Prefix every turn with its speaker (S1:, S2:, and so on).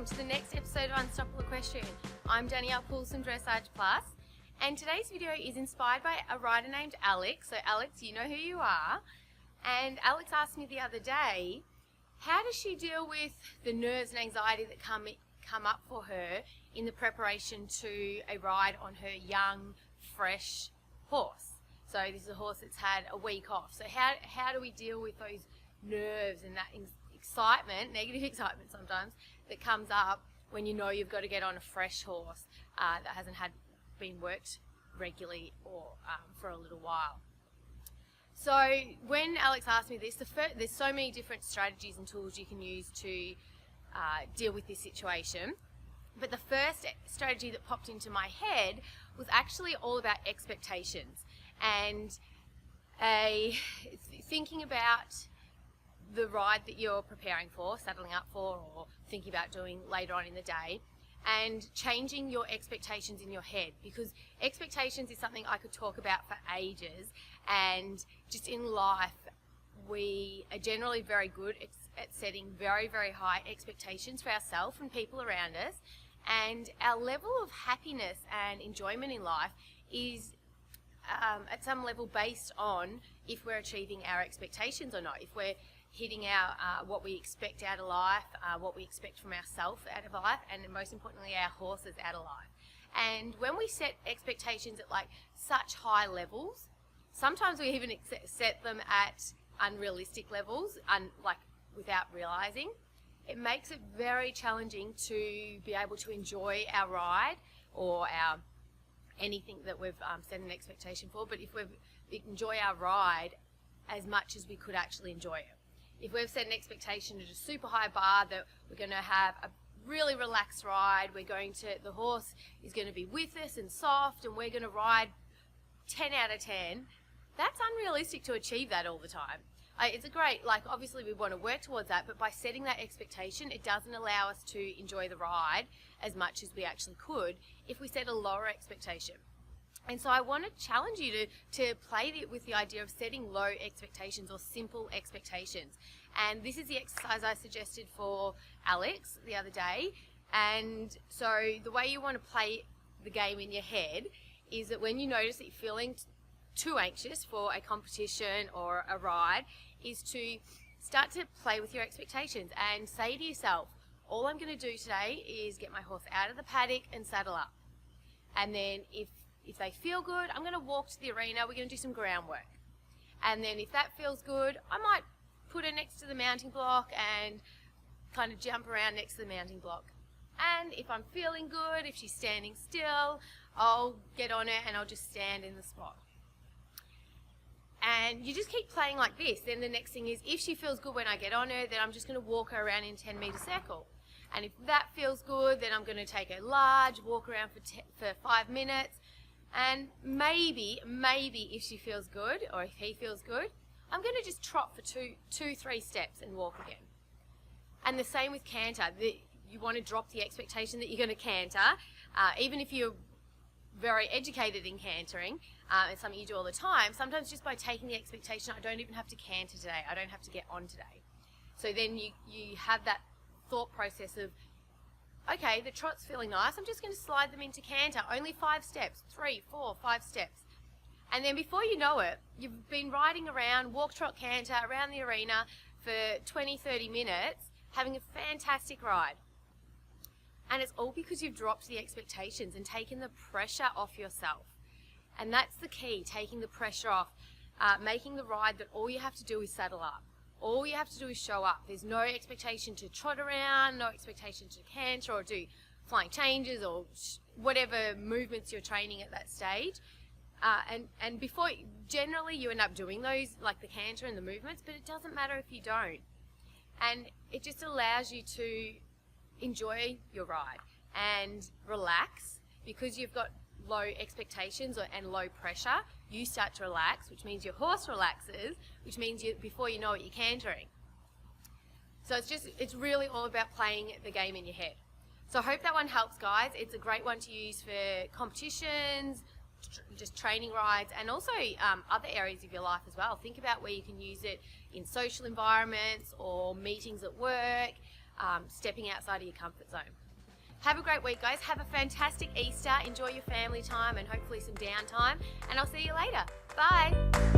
S1: welcome to the next episode of Unstoppable Equestrian. I'm Danielle Pools from Dressage Plus, and today's video is inspired by a rider named Alex. So Alex, you know who you are. And Alex asked me the other day, how does she deal with the nerves and anxiety that come up for her in the preparation to a ride on her young, fresh horse? So this is a horse that's had a week off. So how do we deal with those nerves and that excitement, negative excitement sometimes, that comes up when you know you've got to get on a fresh horse that hasn't been worked regularly or for a little while? So when Alex asked me this, there's so many different strategies and tools you can use to deal with this situation. But the first strategy that popped into my head was actually all about expectations and thinking about the ride that you're preparing for, saddling up for, or thinking about doing later on in the day, and changing your expectations in your head, because expectations is something I could talk about for ages. And just in life, we are generally very good at setting very, very high expectations for ourselves and people around us, and our level of happiness and enjoyment in life is at some level based on if we're achieving our expectations or not, if we're hitting our what we expect out of life, what we expect from ourselves out of life, and most importantly our horses out of life. And when we set expectations at like such high levels, sometimes we even set them at unrealistic levels, like without realizing, it makes it very challenging to be able to enjoy our ride or our anything that we've set an expectation for. But if we enjoy our ride as much as we could actually enjoy it. If we've set an expectation at a super high bar that we're going to have a really relaxed ride, the horse is going to be with us and soft, and we're going to ride 10 out of 10, that's unrealistic to achieve that all the time. It's a great, obviously we want to work towards that, but by setting that expectation, it doesn't allow us to enjoy the ride as much as we actually could if we set a lower expectation. And so I want to challenge you to play with the idea of setting low expectations or simple expectations. And this is the exercise I suggested for Alex the other day. And so the way you want to play the game in your head is that when you notice that you're feeling too anxious for a competition or a ride, is to start to play with your expectations and say to yourself, all I'm going to do today is get my horse out of the paddock and saddle up. And then if they feel good, I'm going to walk to the arena, we're going to do some groundwork. And then if that feels good, I might put her next to the mounting block and kind of jump around next to the mounting block. And if I'm feeling good, if she's standing still, I'll get on her and I'll just stand in the spot. And you just keep playing like this. Then the next thing is, if she feels good when I get on her, then I'm just going to walk her around in a 10-meter circle. And if that feels good, then I'm going to take her large, walk around for 5 minutes. And maybe if she feels good, or if he feels good, I'm going to just trot for 2-3 steps and walk again. And the same with canter. You want to drop the expectation that you're going to canter, even if you're very educated in cantering. It's something you do all the time. Sometimes just by taking the expectation, I don't even have to canter today, I don't have to get on today. So then you have that thought process of, okay, the trot's feeling nice, I'm just going to slide them into canter, only 5 steps, 3, 4, 5 steps. And then before you know it, you've been riding around, walk, trot, canter, around the arena for 20-30 minutes, having a fantastic ride. And it's all because you've dropped the expectations and taken the pressure off yourself. And that's the key, taking the pressure off, making the ride that all you have to do is saddle up. All you have to do is show up. There's no expectation to trot around, no expectation to canter or do flying changes or whatever movements you're training at that stage. And before, generally you end up doing those, like the canter and the movements, but it doesn't matter if you don't. And it just allows you to enjoy your ride and relax, because you've got low expectations and low pressure. You start to relax, which means your horse relaxes, which means before you know it, you're cantering. So it's really all about playing the game in your head. So I hope that one helps, guys. It's a great one to use for competitions, just training rides, and also other areas of your life as well. Think about where you can use it in social environments or meetings at work, stepping outside of your comfort zone. Have a great week, guys. Have a fantastic Easter. Enjoy your family time and hopefully some downtime. And I'll see you later. Bye.